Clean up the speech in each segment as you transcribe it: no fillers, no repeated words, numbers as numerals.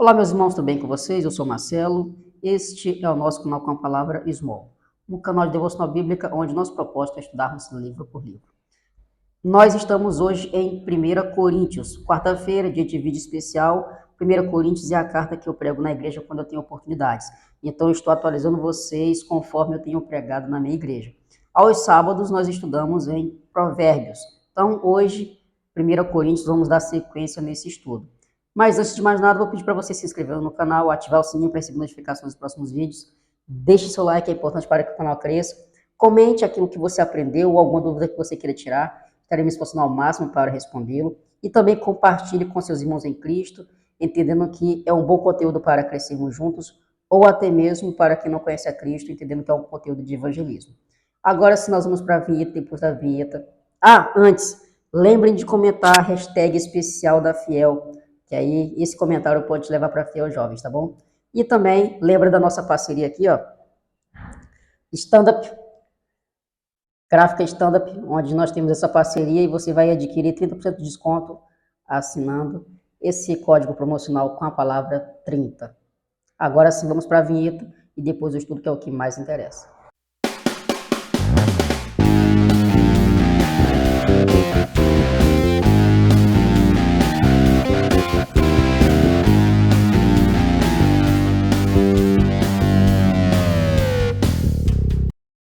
Olá, meus irmãos, tudo bem com vocês? Eu sou Marcelo. Este é o nosso canal com a palavra Small, um canal de devocional bíblica onde nosso propósito é estudarmos livro por livro. Nós estamos hoje em 1 Coríntios, quarta-feira, dia de vídeo especial. 1 Coríntios é a carta que eu prego na igreja quando eu tenho oportunidades. Então, eu estou atualizando vocês conforme eu tenho pregado na minha igreja. Aos sábados, nós estudamos em Provérbios. Então, hoje, 1 Coríntios, vamos dar sequência nesse estudo. Mas, antes de mais nada, vou pedir para você se inscrever no canal, ativar o sininho para receber notificações dos próximos vídeos. Deixe seu like, é importante para que o canal cresça. Comente aquilo que você aprendeu ou alguma dúvida que você queira tirar. Estarei me esforçando ao máximo para respondê-lo. E também compartilhe com seus irmãos em Cristo, entendendo que é um bom conteúdo para crescermos juntos, ou até mesmo para quem não conhece a Cristo, entendendo que é um conteúdo de evangelismo. Agora sim, nós vamos para a vinheta, depois da vinheta. Antes, lembrem de comentar a hashtag especial da Fiel, que aí esse comentário pode te levar para a Fiel Jovens, tá bom? E também, lembra da nossa parceria aqui, ó, Stand-up, Gráfica Stand-up, onde nós temos essa parceria e você vai adquirir 30% de desconto assinando esse código promocional com a palavra 30. Agora sim, vamos para a vinheta e depois o estudo, que é o que mais interessa.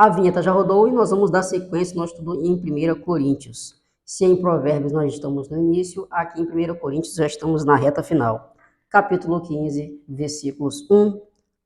A vinheta já rodou e nós vamos dar sequência no estudo em 1 Coríntios. Se em Provérbios nós estamos no início, aqui em 1 Coríntios já estamos na reta final. Capítulo 15, versículos 1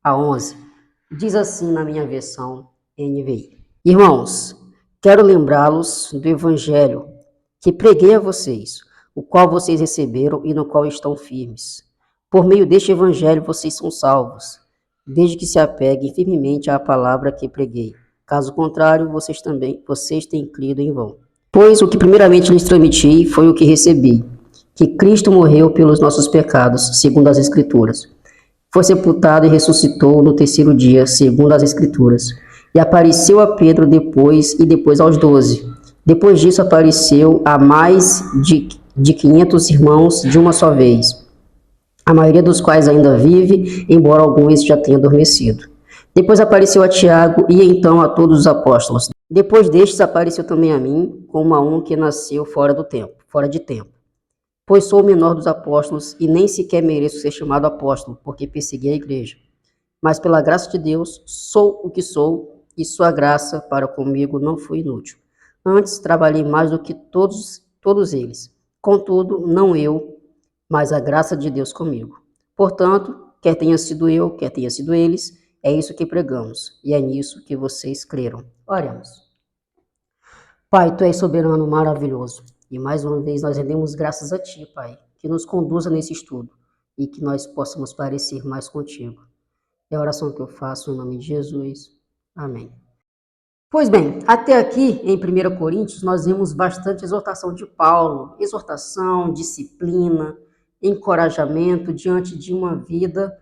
a 11. Diz assim na minha versão NVI. Irmãos, quero lembrá-los do evangelho que preguei a vocês, o qual vocês receberam e no qual estão firmes. Por meio deste evangelho vocês são salvos, desde que se apeguem firmemente à palavra que preguei. Caso contrário, vocês têm crido em vão. Pois o que primeiramente lhes transmiti foi o que recebi, que Cristo morreu pelos nossos pecados, segundo as Escrituras. Foi sepultado e ressuscitou no terceiro dia, segundo as Escrituras. E apareceu a Pedro depois aos 12. Depois disso apareceu a mais de 500 irmãos de uma só vez, a maioria dos quais ainda vive, embora alguns já tenham adormecido. Depois apareceu a Tiago e então a todos os apóstolos. Depois destes apareceu também a mim, como a um que nasceu fora de tempo. Pois sou o menor dos apóstolos e nem sequer mereço ser chamado apóstolo, porque persegui a igreja. Mas pela graça de Deus sou o que sou, e sua graça para comigo não foi inútil. Antes trabalhei mais do que todos eles. Contudo, não eu, mas a graça de Deus comigo. Portanto, quer tenha sido eu, quer tenha sido eles, é isso que pregamos, e é nisso que vocês creram. Oremos. Pai, Tu és soberano, maravilhoso, e mais uma vez nós rendemos graças a Ti, Pai, que nos conduza nesse estudo, e que nós possamos parecer mais contigo. É a oração que eu faço em nome de Jesus. Amém. Pois bem, até aqui em 1 Coríntios nós vimos bastante exortação de Paulo, exortação, disciplina, encorajamento diante de uma vida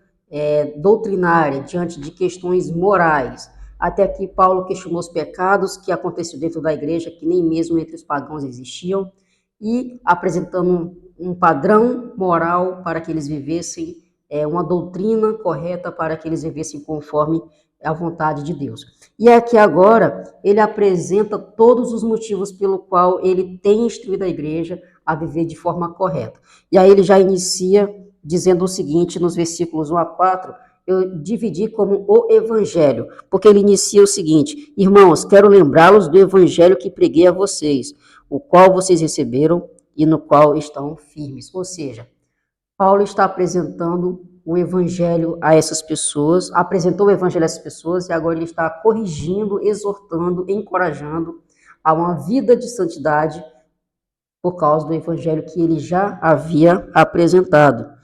doutrinária, diante de questões morais. Até aqui Paulo questionou os pecados que aconteciam dentro da igreja, que nem mesmo entre os pagãos existiam, e apresentando um padrão moral para que eles vivessem, uma doutrina correta para que eles vivessem conforme a vontade de Deus. E aqui agora ele apresenta todos os motivos pelo qual ele tem instruído a igreja a viver de forma correta. E aí ele já inicia dizendo o seguinte nos versículos 1 a 4, eu dividi como o evangelho, porque ele inicia o seguinte: irmãos, quero lembrá-los do evangelho que preguei a vocês, o qual vocês receberam e no qual estão firmes. Ou seja, Paulo está apresentando o evangelho a essas pessoas, apresentou o evangelho a essas pessoas e agora ele está corrigindo, exortando, encorajando a uma vida de santidade por causa do evangelho que ele já havia apresentado.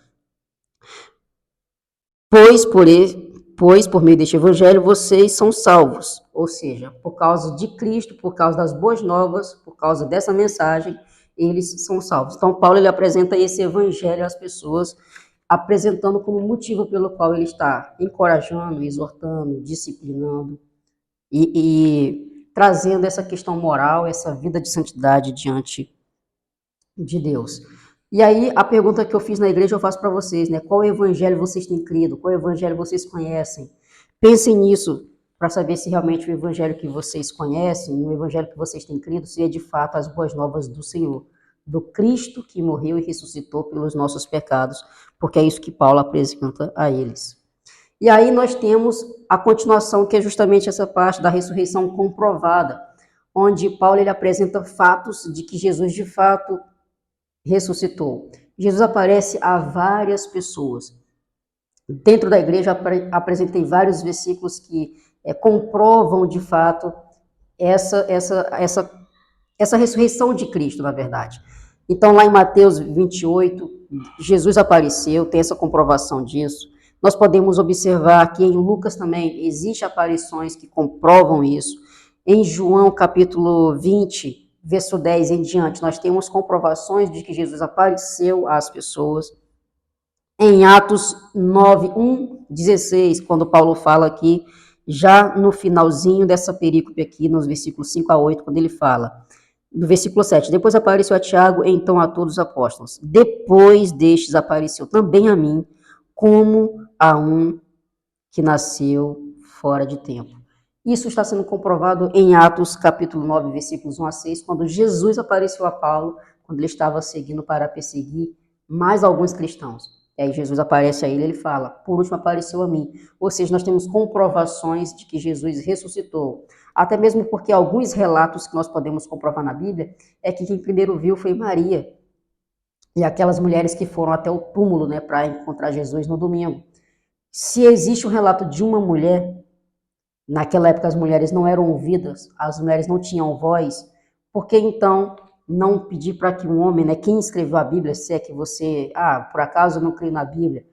Pois por meio deste evangelho vocês são salvos, ou seja, por causa de Cristo, por causa das boas novas, por causa dessa mensagem, eles são salvos. Então Paulo ele apresenta esse evangelho às pessoas, apresentando como motivo pelo qual ele está encorajando, exortando, disciplinando e trazendo essa questão moral, essa vida de santidade diante de Deus. E aí, a pergunta que eu fiz na igreja eu faço para vocês, né? Qual evangelho vocês têm crido? Qual evangelho vocês conhecem? Pensem nisso para saber se realmente o evangelho que vocês conhecem, o evangelho que vocês têm crido, se é de fato as boas novas do Senhor, do Cristo que morreu e ressuscitou pelos nossos pecados, porque é isso que Paulo apresenta a eles. E aí nós temos a continuação, que é justamente essa parte da ressurreição comprovada, onde Paulo ele apresenta fatos de que Jesus de fato ressuscitou. Jesus aparece a várias pessoas. Dentro da igreja apresentei vários versículos que comprovam de fato essa ressurreição de Cristo, na verdade. Então, lá em Mateus 28, Jesus apareceu, tem essa comprovação disso. Nós podemos observar que em Lucas também existem aparições que comprovam isso. Em João capítulo 20, verso 10 em diante, nós temos comprovações de que Jesus apareceu às pessoas. Em Atos 9, 1, 16, quando Paulo fala aqui, já no finalzinho dessa perícope aqui, nos versículos 5 a 8, quando ele fala, no versículo 7, depois apareceu a Tiago, então a todos os apóstolos. Depois destes apareceu também a mim, como a um que nasceu fora de tempo. Isso está sendo comprovado em Atos capítulo 9, versículos 1 a 6, quando Jesus apareceu a Paulo, quando ele estava seguindo para perseguir mais alguns cristãos. E aí Jesus aparece a ele e ele fala, por último apareceu a mim. Ou seja, nós temos comprovações de que Jesus ressuscitou. Até mesmo porque alguns relatos que nós podemos comprovar na Bíblia é que quem primeiro viu foi Maria e aquelas mulheres que foram até o túmulo, né, para encontrar Jesus no domingo. Se existe um relato de uma mulher, naquela época as mulheres não eram ouvidas, as mulheres não tinham voz, por que então não pedir para que um homem, né, quem escreveu a Bíblia, se é que você, por acaso eu não creio na Bíblia,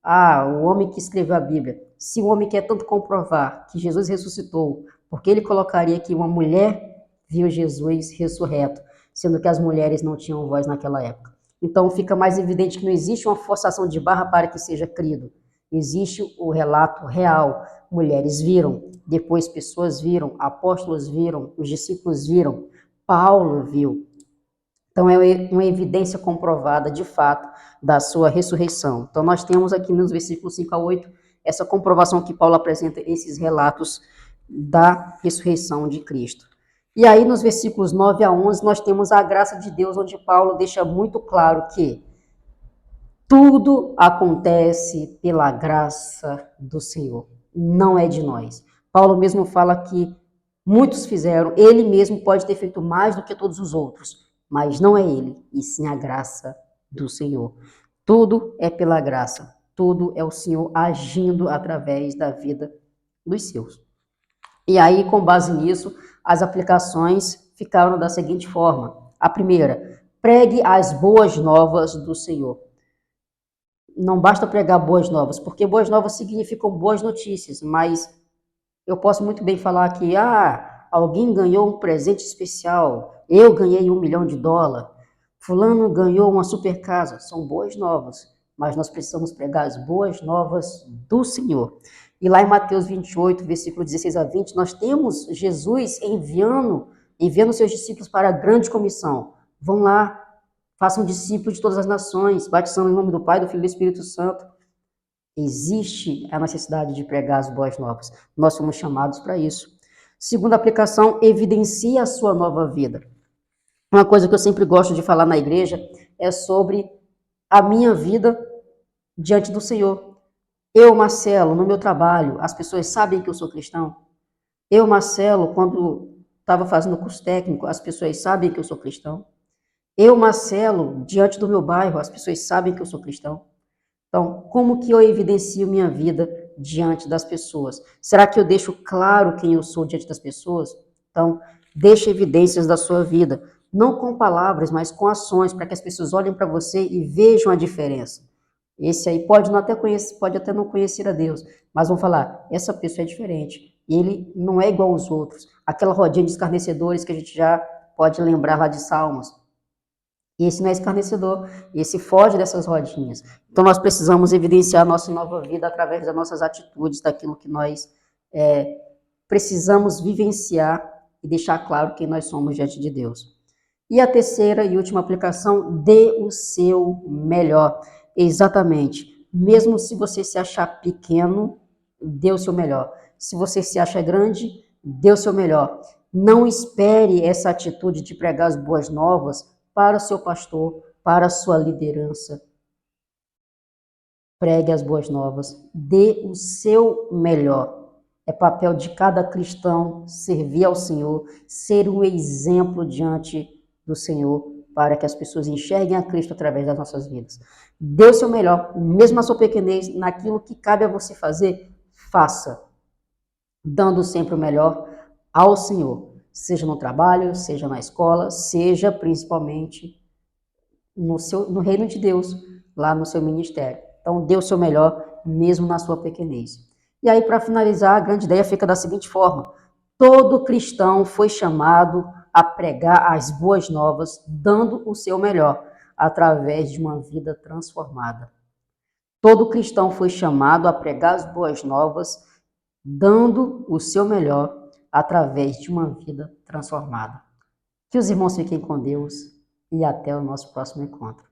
o homem que escreveu a Bíblia, se o homem quer tanto comprovar que Jesus ressuscitou, porque ele colocaria que uma mulher viu Jesus ressurreto, sendo que as mulheres não tinham voz naquela época. Então fica mais evidente que não existe uma forçação de barra para que seja crido. Existe o relato real. Mulheres viram, depois pessoas viram, apóstolos viram, os discípulos viram, Paulo viu. Então é uma evidência comprovada, de fato, da sua ressurreição. Então nós temos aqui nos versículos 5 a 8 essa comprovação que Paulo apresenta, esses relatos da ressurreição de Cristo. E aí nos versículos 9 a 11 nós temos a graça de Deus, onde Paulo deixa muito claro que tudo acontece pela graça do Senhor, não é de nós. Paulo mesmo fala que muitos fizeram, ele mesmo pode ter feito mais do que todos os outros, mas não é ele, e sim a graça do Senhor. Tudo é pela graça, tudo é o Senhor agindo através da vida dos seus. E aí, com base nisso, as aplicações ficaram da seguinte forma. A primeira, pregue as boas novas do Senhor. Não basta pregar boas novas, porque boas novas significam boas notícias, mas eu posso muito bem falar que, alguém ganhou um presente especial, eu ganhei $1 milhão, fulano ganhou uma super casa, são boas novas, mas nós precisamos pregar as boas novas do Senhor. E lá em Mateus 28, versículo 16 a 20, nós temos Jesus enviando seus discípulos para a grande comissão. Vão lá, façam discípulos de todas as nações, batizando em nome do Pai, do Filho e do Espírito Santo. Existe a necessidade de pregar as boas novas. Nós somos chamados para isso. Segunda aplicação, evidencia a sua nova vida. Uma coisa que eu sempre gosto de falar na igreja é sobre a minha vida diante do Senhor. Eu, Marcelo, no meu trabalho, as pessoas sabem que eu sou cristão. Eu, Marcelo, quando estava fazendo curso técnico, as pessoas sabem que eu sou cristão. Eu, Marcelo, diante do meu bairro, as pessoas sabem que eu sou cristão. Então, como que eu evidencio minha vida diante das pessoas? Será que eu deixo claro quem eu sou diante das pessoas? Então, deixe evidências da sua vida, não com palavras, mas com ações, para que as pessoas olhem para você e vejam a diferença. Esse aí pode até não conhecer a Deus, mas vão falar, essa pessoa é diferente. Ele não é igual aos outros. Aquela rodinha de escarnecedores que a gente já pode lembrar lá de Salmos. Esse não é escarnecedor, esse foge dessas rodinhas. Então nós precisamos evidenciar a nossa nova vida através das nossas atitudes, daquilo que nós precisamos vivenciar e deixar claro quem nós somos diante de Deus. E a terceira e última aplicação, dê o seu melhor. Exatamente. Mesmo se você se achar pequeno, dê o seu melhor. Se você se acha grande, dê o seu melhor. Não espere essa atitude de pregar as boas novas para o seu pastor, para a sua liderança. Pregue as boas novas, dê o seu melhor. É papel de cada cristão servir ao Senhor, ser um exemplo diante do Senhor, para que as pessoas enxerguem a Cristo através das nossas vidas. Dê o seu melhor, mesmo a sua pequenez, naquilo que cabe a você fazer, faça, dando sempre o melhor ao Senhor, seja no trabalho, seja na escola, seja principalmente no reino de Deus, lá no seu ministério. Então, dê o seu melhor, mesmo na sua pequenez. E aí, para finalizar, a grande ideia fica da seguinte forma: todo cristão foi chamado a pregar as boas novas, dando o seu melhor, através de uma vida transformada. Todo cristão foi chamado a pregar as boas novas, dando o seu melhor, através de uma vida transformada. Que os irmãos fiquem com Deus e até o nosso próximo encontro.